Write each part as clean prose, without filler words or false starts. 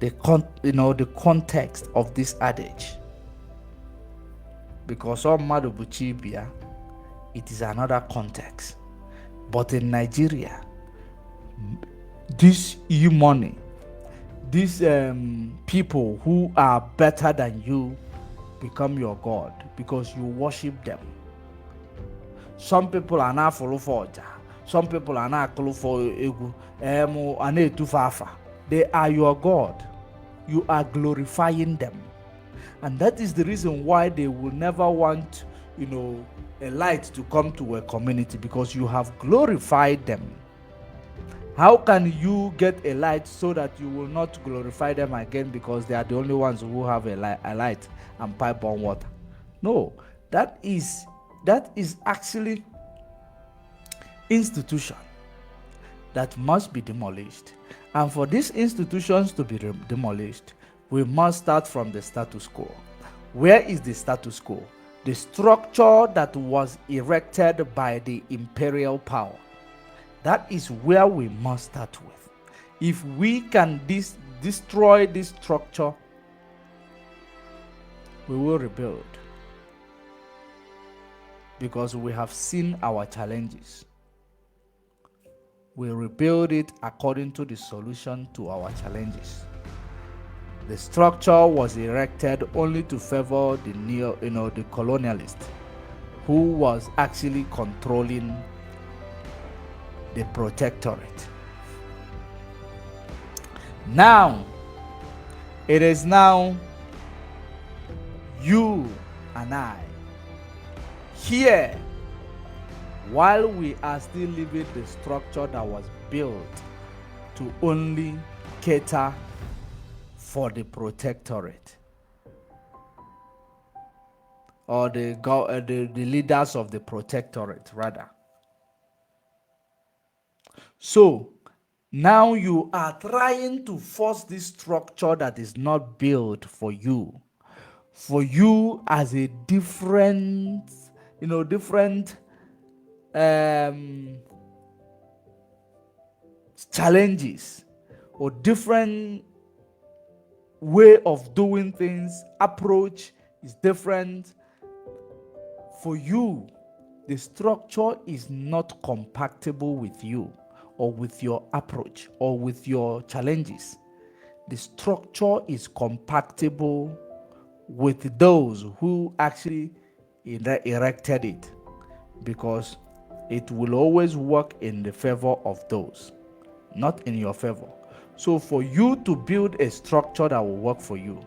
the context of this adage, because all Madubuchibia, it is another context. But in Nigeria, this money, these people who are better than you become your God because you worship them. Some people are not follow for Oja. Some people are not follow for Egu. They are your God. You are glorifying them. And that is the reason why they will never want, a light to come to a community, because you have glorified them. How can you get a light so that you will not glorify them again because they are the only ones who have a light and pipe on water? No, that is actually institution that must be demolished. And for these institutions to be demolished, we must start from the status quo. Where is the status quo? The structure that was erected by the imperial power. That is where we must start with. If we can destroy this structure, we will rebuild. Because we have seen our challenges. We rebuild it according to the solution to our challenges. The structure was erected only to favor the the colonialist, who was actually controlling the protectorate. Now, it is now you and I here, while we are still living the structure that was built to only cater for the protectorate, or the leaders of the protectorate rather. So now you are trying to force this structure that is not built for you as a different challenges or different way of doing things. Approach is different for you. The structure is not compatible with you or with your approach or with your challenges. The structure is compatible with those who actually erected it, because it will always work in the favor of those, not in your favor. So for you to build a structure that will work for you,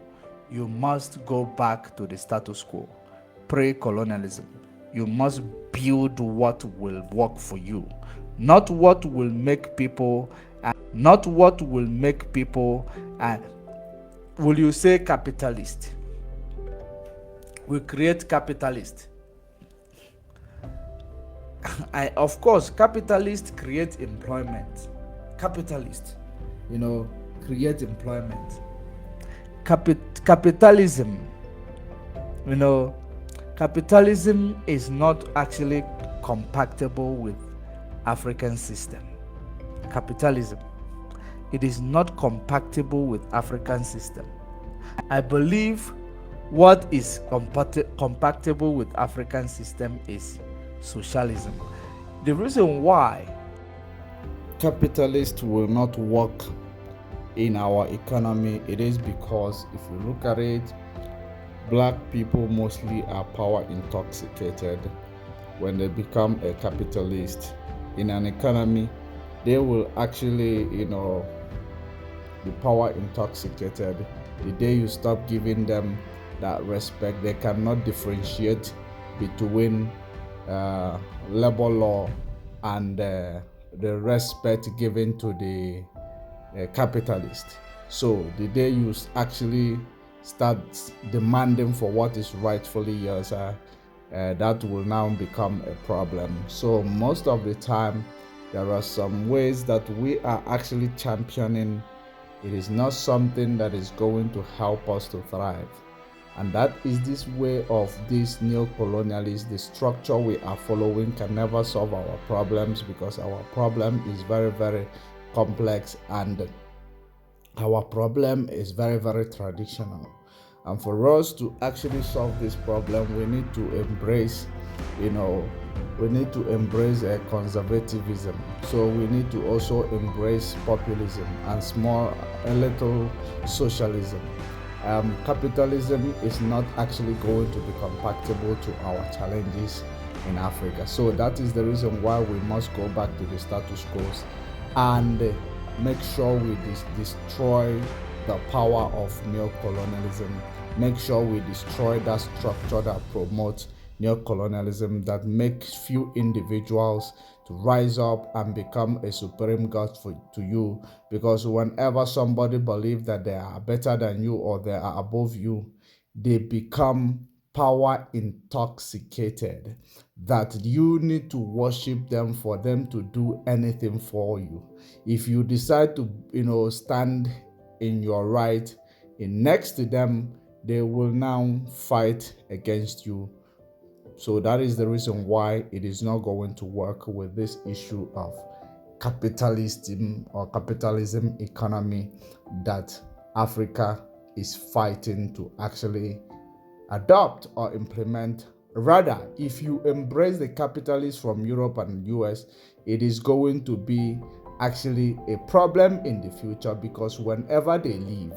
you must go back to the status quo, pre-colonialism. You must build what will work for you, not what will make people, will you say capitalist? We create capitalist. Of course, capitalists create employment. Capitalists, create employment. Capitalism, capitalism is not actually compatible with African system. Capitalism, it is not compatible with African system. I believe what is compatible with African system is socialism. The reason why capitalists will not work in our economy, it is because if you look at it, black people mostly are power intoxicated. When they become a capitalist in an economy, they will actually be power intoxicated. The day you stop giving them that respect, they cannot differentiate between labor law and the respect given to the capitalist. So the day you actually start demanding for what is rightfully yours, that will now become a problem. So most of the time, there are some ways that we are actually championing. It is not something that is going to help us to thrive. And that is this way of this neo-colonialist. The structure we are following can never solve our problems, because our problem is very, very complex, and Our problem is very, very traditional. And for us to actually solve this problem, we need to embrace, you know, we need to embrace a conservatism. So we need to also embrace populism and a little socialism. Capitalism is not actually going to be compatible to our challenges in Africa. So that is the reason why we must go back to the status quo and make sure we destroy the power of neocolonialism. Make sure we destroy that structure that promotes neocolonialism, that makes few individuals to rise up and become a supreme god to you. Because whenever somebody believes that they are better than you or they are above you, they become power intoxicated, that you need to worship them for them to do anything for you. If you decide to, stand in your right in next to them, they will now fight against you. So that is the reason why it is not going to work with this issue of capitalism or capitalism economy that Africa is fighting to actually adopt or implement. Rather, if you embrace the capitalists from Europe and US, it is going to be actually a problem in the future, because whenever they leave,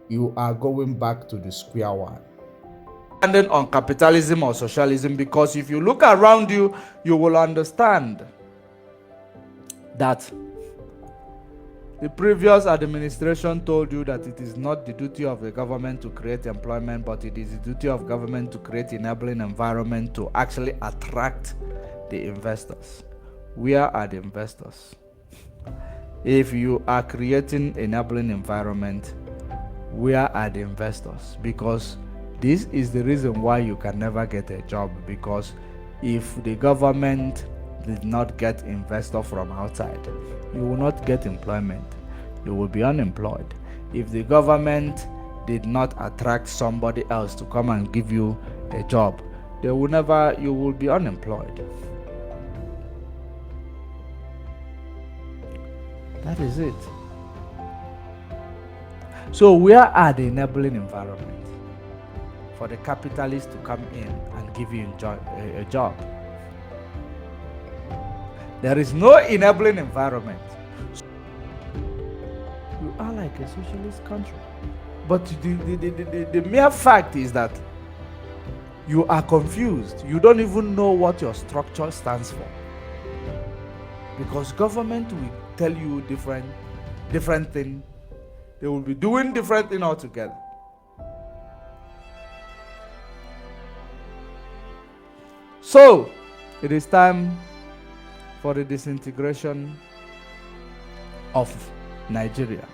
you are going back to the square one. Depending on capitalism or socialism, because if you look around you, you will understand that the previous administration told you that it is not the duty of the government to create employment, but it is the duty of government to create enabling environment to actually attract the investors. Where are the investors? If you are creating enabling environment, where are the investors? Because this is the reason why you can never get a job, because if the government did not get investor from outside, you will not get employment. You will be unemployed. If the government did not attract somebody else to come and give you a job, you will be unemployed. That is it. So where are the enabling environment for the capitalists to come in and give you a job? There is no enabling environment. You are like a socialist country. But the mere fact is that you are confused. You don't even know what your structure stands for. Because government will tell you different thing. They will be doing different thing altogether. So, it is time for the disintegration of Nigeria.